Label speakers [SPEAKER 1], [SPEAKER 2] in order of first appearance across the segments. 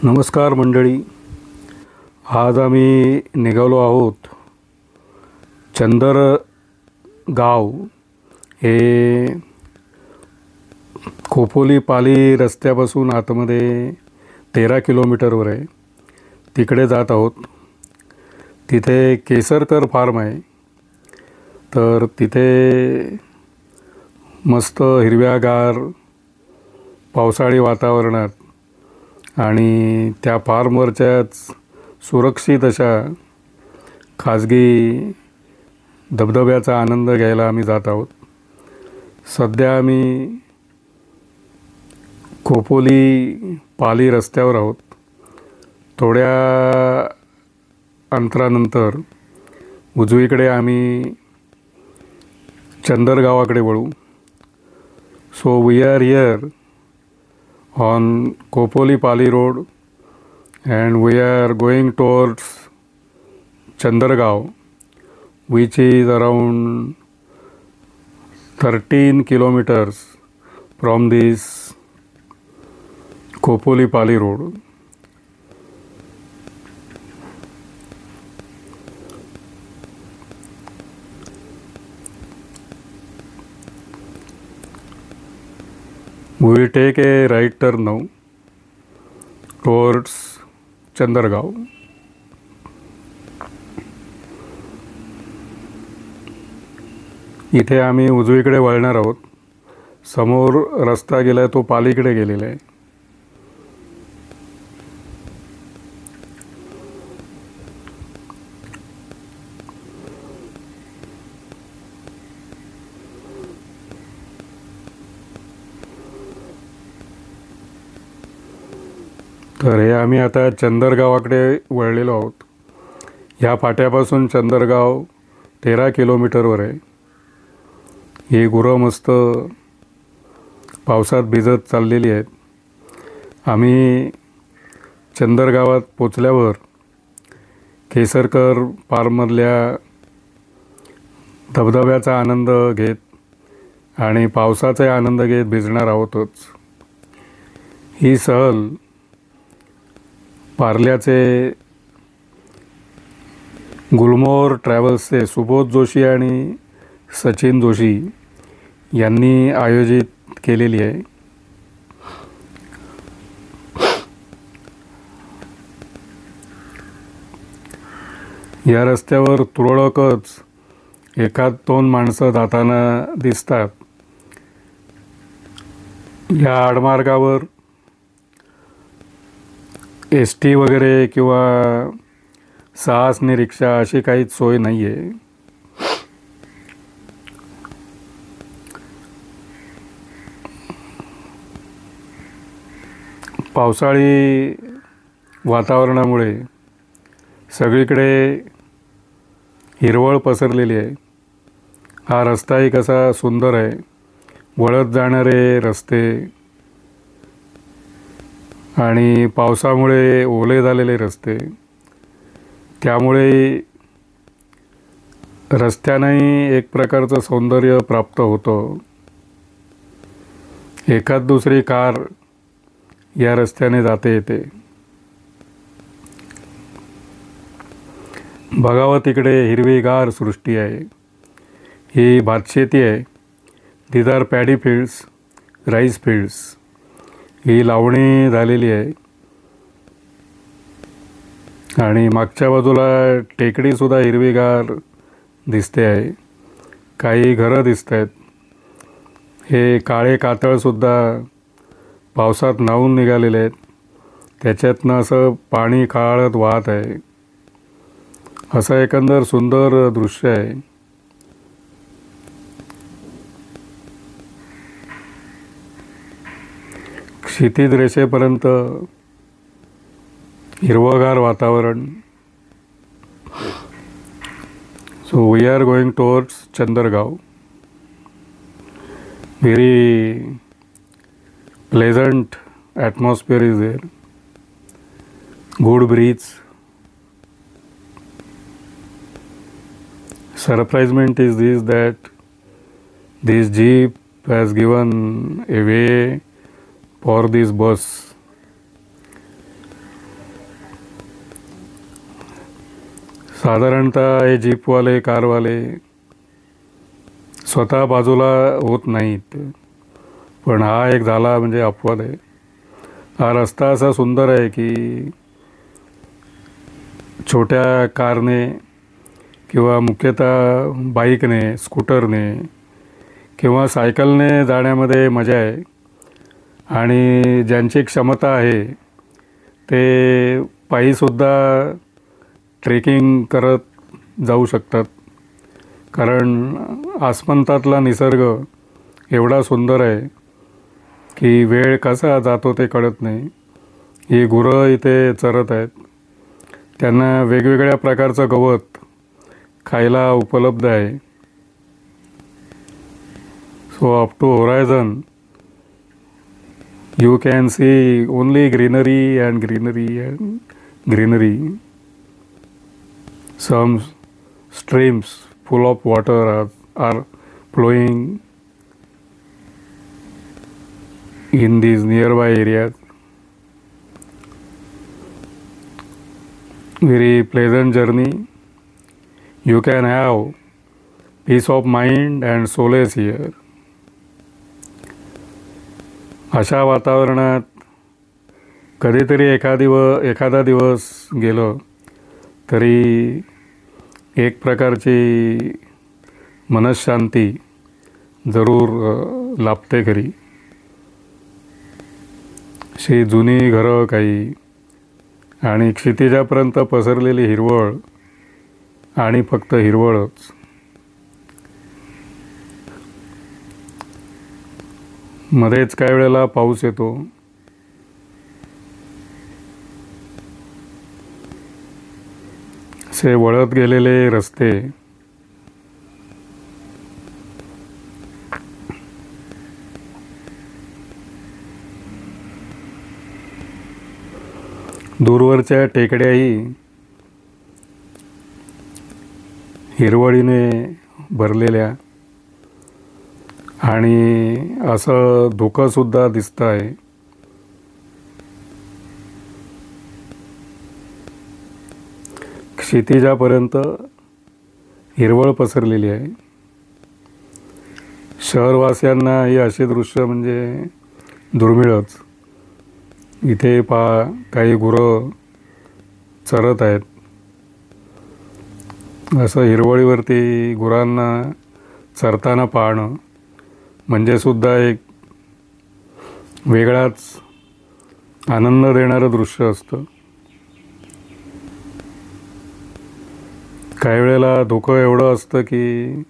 [SPEAKER 1] नमस्कार मंडळी. आज आम्ही निघालो आहोत चंदरगाव हे खोपोली पाली रस्त्यापासून आतमध्ये 13 किलोमीटरवर आहे. तिकडे जात आहोत. तिथे केसरकर फार्म आहे. तर तिथे मस्त हिरव्यागार पावसाळी वातावरणात आणि त्या फार्मवरच्याच सुरक्षित अशा खाजगी धबधब्याचा आनंद घ्यायला आम्ही जात आहोत. सध्या आम्ही खोपोली पाली रस्त्यावर आहोत. थोड्या अंतरानंतर उजवीकडे आम्ही चंदरगावाकडे वळू. So we are here on Kopoli Pali Road and we are going towards Chandargaon, which is around 13 kilometers from this Kopoli Pali Road. We will take a right turn now towards Chandargaon. इथे आम्ही उजवीकडे वळणार आहोत. समोर रस्ता गेला आहे तो पालीकडे गेलेला आहे. तर हे आम्ही आता चंदरगावाकडे वळलेलो आहोत. ह्या फाट्यापासून चंदरगाव 13 किलोमीटरवर आहे. ही गुरं मस्त पावसात भिजत चाललेली आहेत. आम्ही चंदरगावात पोचल्यावर केसरकर फार्ममधल्या धबधब्याचा आनंद घेत आणि पावसाचा आनंद घेत भिजणार आहोतच. ही सहल पार्ल्याचे गुलमोहर ट्रॅव्हल्सचे सुबोध जोशी आणि सचिन जोशी यांनी आयोजित केलेली आहे. या रस्त्यावर तुरळकच एखाद दोन माणसं जाताना दिसतात. या आडमार्गावर एस-टी वगैरे किंवा साहसनी रिक्षा अशी काहीच सोय नाही आहे. पावसाळी वातावरणामुळे सगळीकडे हिरवळ पसरलेली आहे. हा रस्ताही कसा सुंदर आहे. वळत जाणारे रस्ते आणि पावसामुळे ओले झालेले रस्ते, त्यामुळे रस्त्यानेही एक प्रकारचं सौंदर्य प्राप्त होतं. एखाद दुसरी कार या रस्त्याने जाते येते. बघावं तिकडे हिरवीगार सृष्टी आहे. ही भातशेती आहे. These are paddy fields, rice fields. ही लावणी झालेली आहे आणि मागच्या बाजूला टेकडीसुद्धा हिरवीगार दिसते आहे. काही घरं दिसत आहेत. हे काळे कातळसुद्धा पावसात न्हावून निघालेले आहेत. त्याच्यातनं असं पाणी काळत वाहत आहे. असं एकंदर सुंदर दृश्य आहे. क्षितिज रेषेपर्यंत हिरवगार वातावरण. So we are going towards Chandargaon. Very pleasant atmosphere is there. Good breeze. Surprisement is this that this jeep has given a way for this bus. साधारणतः हे जीपवाले कारवाले स्वतः बाजूला होत नाहीत, पण हा एक झाला म्हणजे अपवाद आहे. हा रस्ता असा सुंदर आहे की छोट्या कारने किंवा मुख्यतः बाईकने, स्कूटरने किंवा सायकलने जाण्यामध्ये मजा आहे. आणि ज्यांची क्षमता आहे ते पायीसुद्धा ट्रेकिंग करत जाऊ शकतात, कारण आसमंतातला निसर्ग एवढा सुंदर आहे की वेळ कसा जातो ते कळत नाही. ही गुरं इथे चरत आहेत, त्यांना वेगवेगळ्या प्रकारचं गवत खायला उपलब्ध आहे. So up to horizon you can see only greenery and greenery and greenery. Some streams full of water are flowing in these nearby areas. Very pleasant journey. You can have peace of mind and solace here. अशा वातावरणात कधीतरी एखादा दिवस गेलं तरी एक प्रकारची मनःशांती जरूर लाभते खरी. अशी जुनी घरं काही आणि क्षितिजापर्यंत पसरलेली हिरवळ आणि फक्त हिरवळच. मध्येच काही वेळेला पाऊस येतो. असे वळत गेलेले रस्ते, दूरवरच्या टेकड्याही हिरवळीने भरलेल्या आणि असं धुकंसुद्धा दिसतं आहे. क्षितिजापर्यंत हिरवळ पसरलेली आहे. शहरवासियांना ही अशी दृश्य म्हणजे दुर्मिळच. इथे काही गुरं चरत आहेत. असं हिरवळीवरती गुरांना चरताना पाहणं म्हणजे सुद्धा एक वेगळाच आनंद देणारं दृश्य असतं. काही वेळेला धुकं एवढं असतं की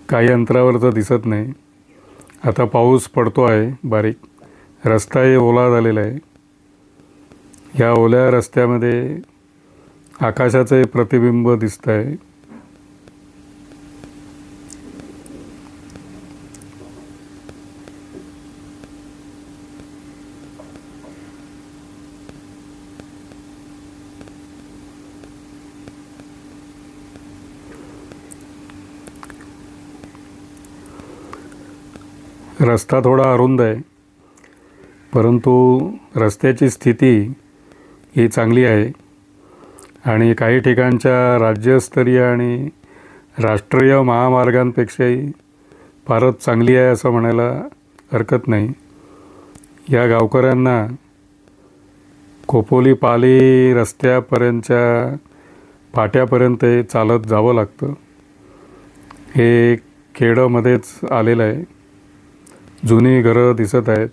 [SPEAKER 1] काही अंतरावरचं दिसत नाही. आता पाऊस पडतो आहे बारीक, रस्ताही ओला झालेला आहे. या ओल्या रस्त्यामध्ये आकाशाचे प्रतिबिंब दिसत आहे. रस्ता थोडा अरुंद आहे, परंतु रस्त्याची स्थिती ही चांगली आहे आणि काही ठिकाणच्या राज्यस्तरीय आणि राष्ट्रीय महामार्गांपेक्षाही फारच चांगली आहे असं म्हणायला हरकत नाही. या गावकऱ्यांना खोपोली पाली रस्त्यापर्यंतच्या फाट्यापर्यंत चालत जावं लागतं. हे खेडमध्येच आलेलं आहे. जुनी घरं दिसत आहेत.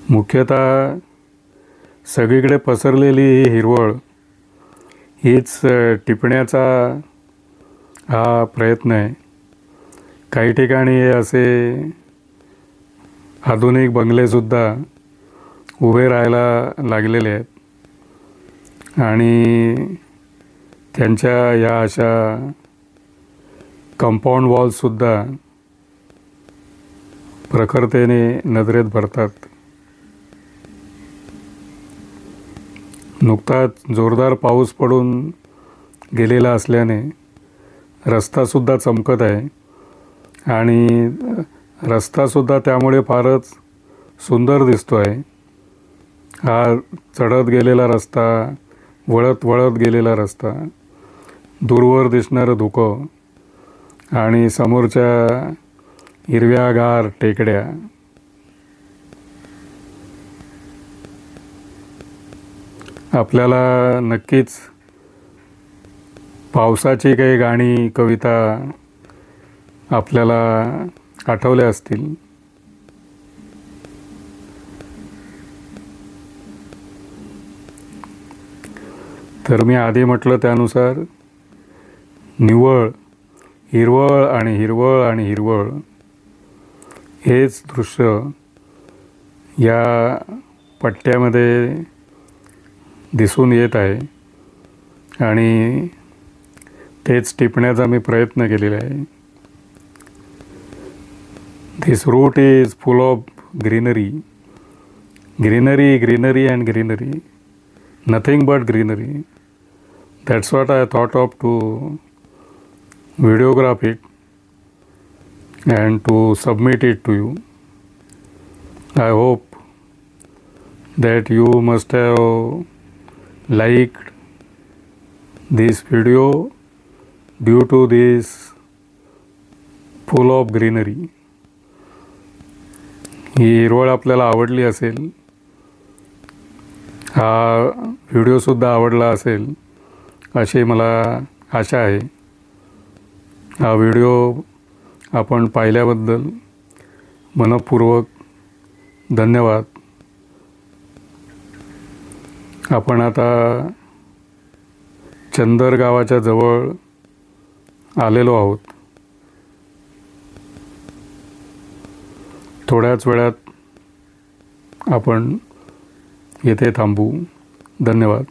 [SPEAKER 1] मुख्यतः सगळीकडे पसरलेली ही हिरवळ हीच टिपण्याचा हा प्रयत्न आहे. काही ठिकाणी असे आधुनिक बंगलेसुद्धा उभे राहायला लागलेले आहेत आणि त्यांच्या या अशा कंपाऊंड वॉल्ससुद्धा प्रखरतेने नजरेत भरतात. नुकताच जोरदार पाऊस पडून गेलेला असल्याने रस्तासुद्धा चमकत आहे आणि रस्तासुद्धा त्यामुळे फारच सुंदर दिसतो आहे. हा चढत गेलेला रस्ता, वळत वळत गेलेला रस्ता, दूरवर दिसणारं धुकं आणि समोरच्या हिरव्यागार टेकड्या. आपल्याला नक्कीच पावसाची काही गाणी, कविता आपल्याला आठवल्या असतील. तर मी आधी म्हटलं त्यानुसार निव्वळ, हिरवळ आणि हिरवळ आणि हिरवळ हेच दृश्य या पट्ट्यामध्ये दिसून येत आहे आणि तेच टिपण्याचा मी प्रयत्न केलेला आहे. This route is full of greenery, greenery, greenery and greenery, nothing but greenery. That's what I thought of to videograph it and to submit it to you. I hope that you must have liked this video due to this full of greenery. ही हिरवळ आपल्याला आवडली असेल, हा व्हिडिओसुद्धा आवडला असेल अशी मला आशा आहे. हा व्हिडिओ आपण पाहिल्याबद्दल मनःपूर्वक धन्यवाद. आपण आता चंदर गावाच्या जवळ आलेलो आहोत. थोड्याच वेळात आपण येथे थांबू. धन्यवाद.